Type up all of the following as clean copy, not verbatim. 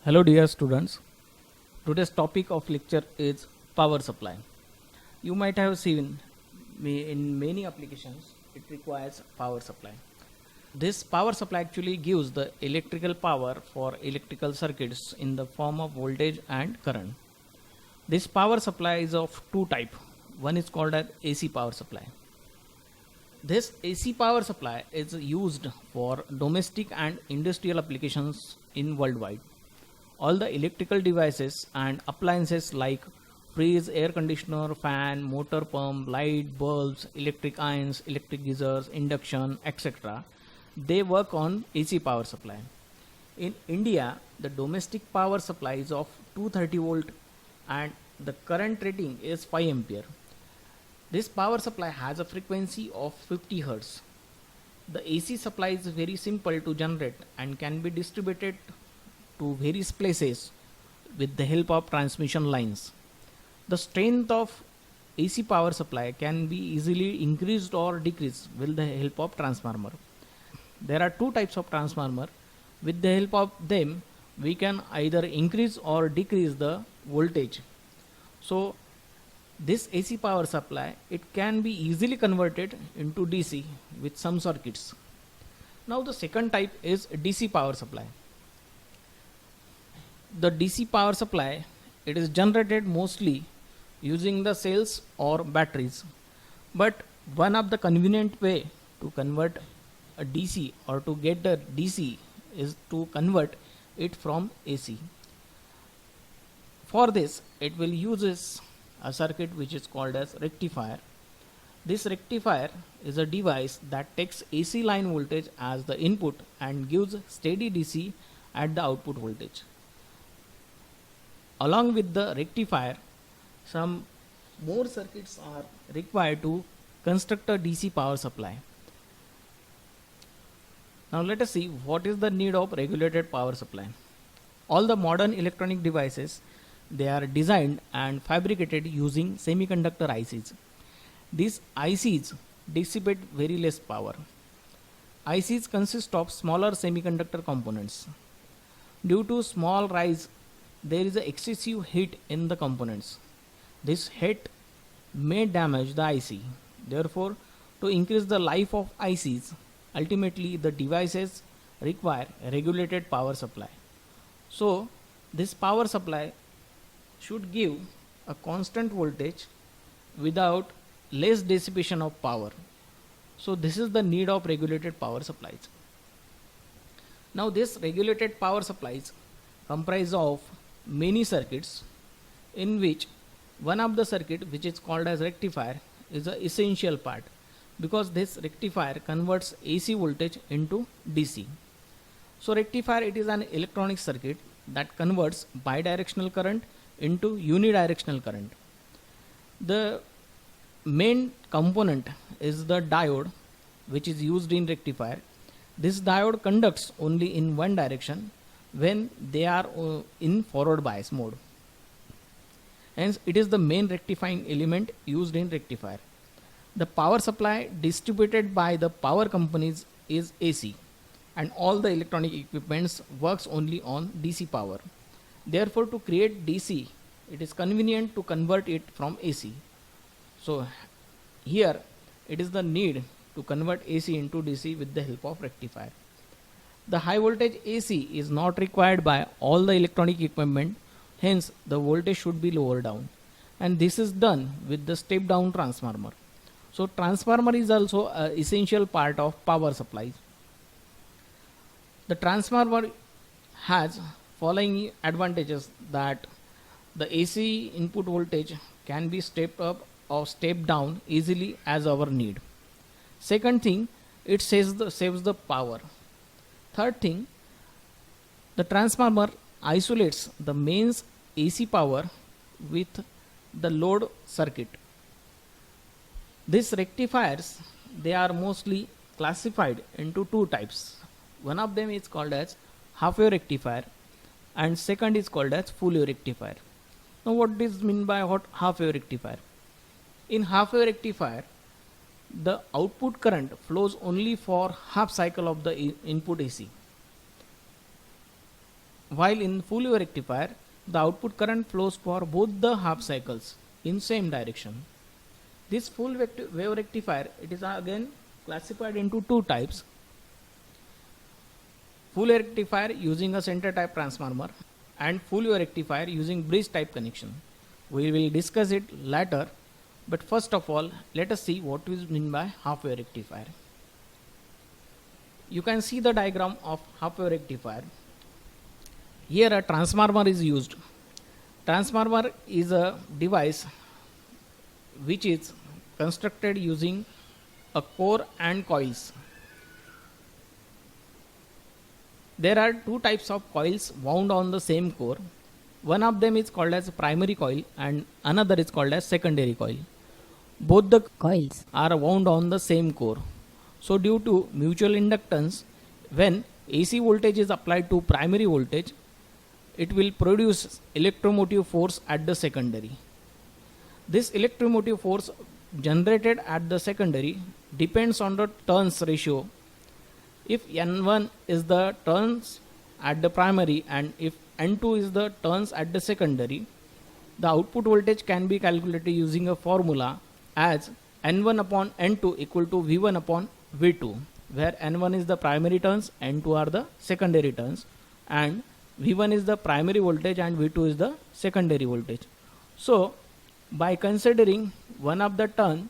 Hello dear students. Today's topic of lecture is power supply. You might have seen in many applications it requires power supply. This power supply actually gives the electrical power for electrical circuits in the form of voltage and current. This power supply is of two types. One is called as AC power supply. This AC power supply is used for domestic and industrial applications in worldwide. All the electrical devices and appliances like fridge, air conditioner, fan, motor pump, light, bulbs, electric irons, electric geysers, induction, etc. They work on AC power supply. In India, the domestic power supply is of 230 volt and the current rating is 5 ampere. This power supply has a frequency of 50 Hz. The AC supply is very simple to generate and can be distributed to various places with the help of transmission lines. The strength of AC power supply can be easily increased or decreased with the help of transformer. There are two types of transformer. With the help of them, we can either increase or decrease the voltage. So this AC power supply, it can be easily converted into DC with some circuits. Now the second type is DC power supply. The DC power supply, it is generated mostly using the cells or batteries, but one of the convenient way to convert a DC or to get the DC is to convert it from AC. For this, it will uses a circuit which is called as rectifier. This rectifier is a device that takes AC line voltage as the input and gives steady DC at the output voltage. Along with the rectifier, some more circuits are required to construct a DC power supply. Now let us see what is the need of regulated power supply. All the modern electronic devices, they are designed and fabricated using semiconductor ICs. These ICs dissipate very less power. ICs consist of smaller semiconductor components. Due to small rise, there is a excessive heat in the components. This heat may damage the IC. Therefore, to increase the life of ICs, ultimately the devices require a regulated power supply. So, this power supply should give a constant voltage without less dissipation of power. So this is the need of regulated power supplies. Now this regulated power supplies comprise of many circuits, in which one of the circuit which is called as rectifier is the essential part, because this rectifier converts AC voltage into DC. So rectifier, it is an electronic circuit that converts bidirectional current into unidirectional current. The main component is the diode which is used in rectifier. This diode conducts only in one direction when they are in forward bias mode. Hence it is the main rectifying element used in rectifier. The power supply distributed by the power companies is AC, and all the electronic equipments works only on DC power. Therefore, to create DC, it is convenient to convert it from AC. So here it is the need to convert AC into DC with the help of rectifier. The high voltage AC is not required by all the electronic equipment, hence the voltage should be lower down, and this is done with the step down transformer. So transformer is also an essential part of power supplies. The transformer has following advantages: that the AC input voltage can be stepped up or stepped down easily as our need. Second thing, it saves the power. Third thing, the transformer isolates the mains AC power with the load circuit. These rectifiers, they are mostly classified into two types. One of them is called as half wave rectifier and second is called as full wave rectifier. Now what is meant by half wave rectifier? In half wave rectifier, the output current flows only for half cycle of the input AC. while in full wave rectifier the output current flows for both the half cycles in same direction. This full wave rectifier, it is again classified into two types: full wave rectifier using a center type transformer and full wave rectifier using bridge type connection. We will discuss it later, but first of all let us see what is meant by half wave rectifier. You can see the diagram of half wave rectifier. Here a transformer is used. Transformer is a device which is constructed using a core and coils. There are two types of coils wound on the same core. One of them is called as primary coil and another is called as secondary coil. Both the coils are wound on the same core. So due to mutual inductance, when AC voltage is applied to primary voltage, it will produce electromotive force at the secondary. This electromotive force generated at the secondary depends on the turns ratio. If N1 is the turns at the primary and if N2 is the turns at the secondary, the output voltage can be calculated using a formula as N1 upon N2 equal to V1 upon V2, where N1 is the primary turns, N2 are the secondary turns, and V1 is the primary voltage and V2 is the secondary voltage. So by considering one of the turn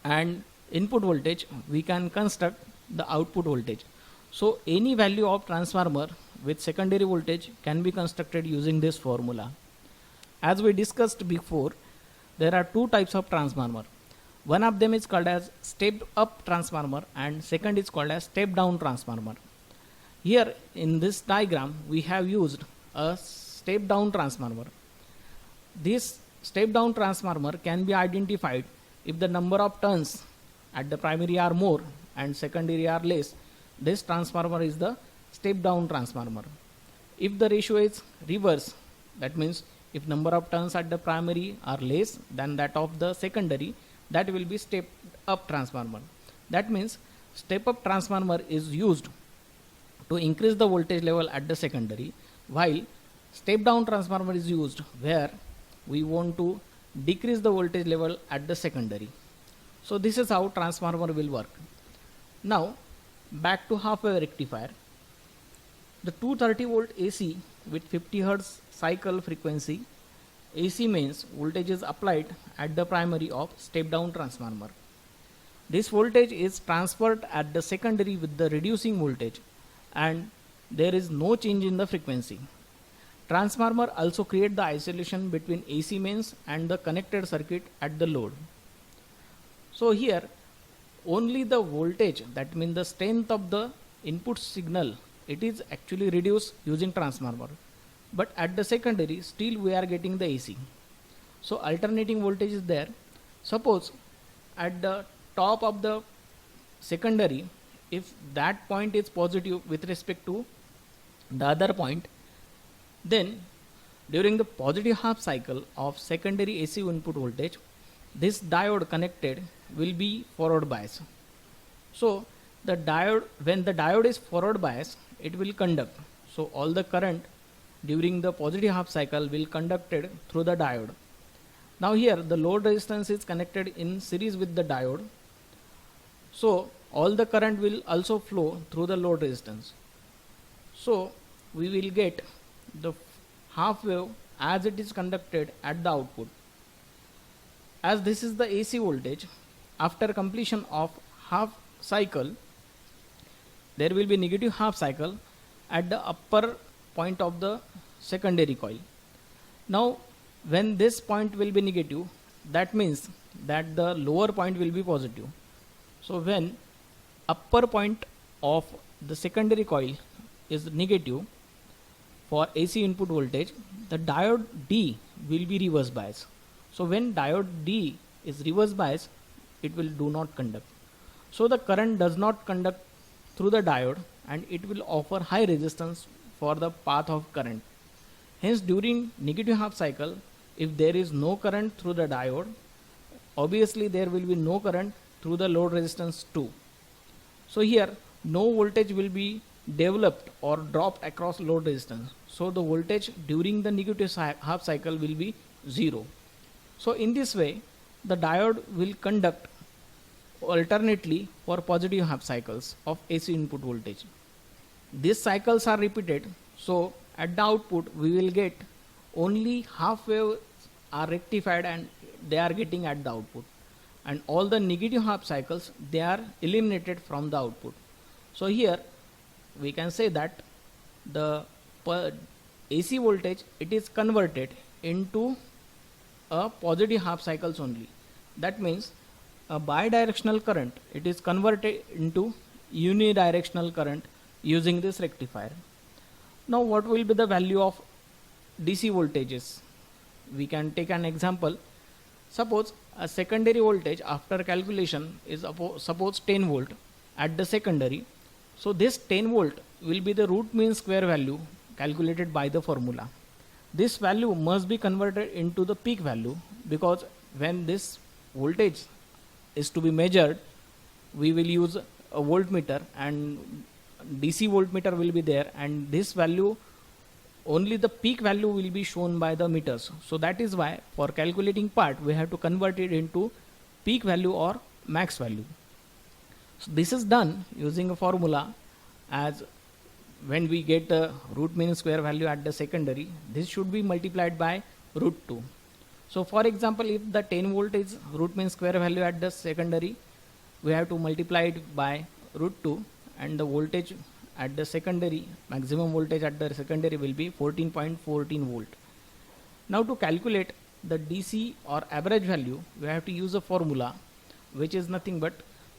and input voltage, we can construct the output voltage. So any value of transformer with secondary voltage can be constructed using this formula. As we discussed before, there are two types of transformer. One of them is called as step up transformer and second is called as step down transformer. Here in this diagram we have used a step down transformer. This step down transformer can be identified if the number of turns at the primary are more and secondary are less. This transformer is the step down transformer. If the ratio is reverse, that means if number of turns at the primary are less than that of the secondary, that will be step up transformer. That means step up transformer is used to increase the voltage level at the secondary, while step down transformer is used where we want to decrease the voltage level at the secondary. So this is how transformer will work. Now back to half wave rectifier. The 230 volt AC with 50 Hz cycle frequency AC means voltage is applied at the primary of step down transformer. This voltage is transferred at the secondary with the reducing voltage and there is no change in the frequency. Transformer also create the isolation between AC mains and the connected circuit at the load. So here only the voltage, that means the strength of the input signal, it is actually reduced using transformer, but at the secondary still we are getting the AC. So alternating voltage is there. Suppose at the top of the secondary, if that point is positive with respect to the other point, then during the positive half cycle of secondary AC input voltage, this diode connected will be forward bias. So the diode, when the diode is forward bias, it will conduct. So all the current during the positive half cycle will conducted through the diode. Now here the load resistance is connected in series with the diode. So all the current will also flow through the load resistance. So we will get the half wave as it is conducted at the output. As this is the AC voltage, after completion of half cycle, there will be negative half cycle at the upper point of the secondary coil. Now when this point will be negative, that means that the lower point will be positive. So when upper point of the secondary coil is negative for AC input voltage, the diode D will be reverse bias. So when diode D is reverse bias, it will do not conduct. So the current does not conduct through the diode and it will offer high resistance for the path of current. Hence during negative half cycle, if there is no current through the diode, obviously there will be no current through the load resistance too. So here no voltage will be developed or dropped across load resistance. So the voltage during the negative half cycle will be 0. So in this way, the diode will conduct alternately for positive half cycles of AC input voltage. These cycles are repeated, so at the output we will get only half waves are rectified and they are getting at the output, and all the negative half cycles they are eliminated from the output. So here we can say that the AC voltage it is converted into a positive half cycles only. That means a bidirectional current it is converted into unidirectional current using this rectifier. Now what will be the value of DC voltages? We can take an example. Suppose a secondary voltage after calculation is suppose 10 volt at the secondary. So this 10 volt will be the root mean square value calculated by the formula. This value must be converted into the peak value, because when this voltage is to be measured, we will use a voltmeter and DC voltmeter will be there, and this value only the peak value will be shown by the meters. So that is why for calculating part we have to convert it into peak value or max value. So this is done using a formula, as when we get the root mean square value at the secondary, this should be multiplied by root 2. So for example, if the 10 volt is root mean square value at the secondary, we have to multiply it by root 2, and the voltage at the secondary, maximum voltage at the secondary will be 14.14 volt. Now to calculate the DC or average value, we have to use a formula which is nothing but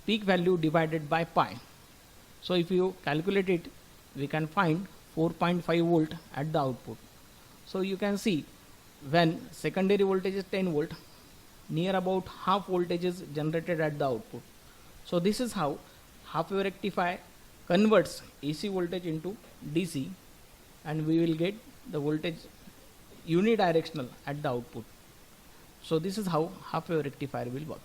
peak value divided by pi. So if you calculate it, we can find 4.5 volt at the output. So you can see when secondary voltage is 10 volt, near about half voltage is generated at the output. So this is how half wave rectifier converts AC voltage into DC, and we will get the voltage unidirectional at the output. So this is how half wave rectifier will work.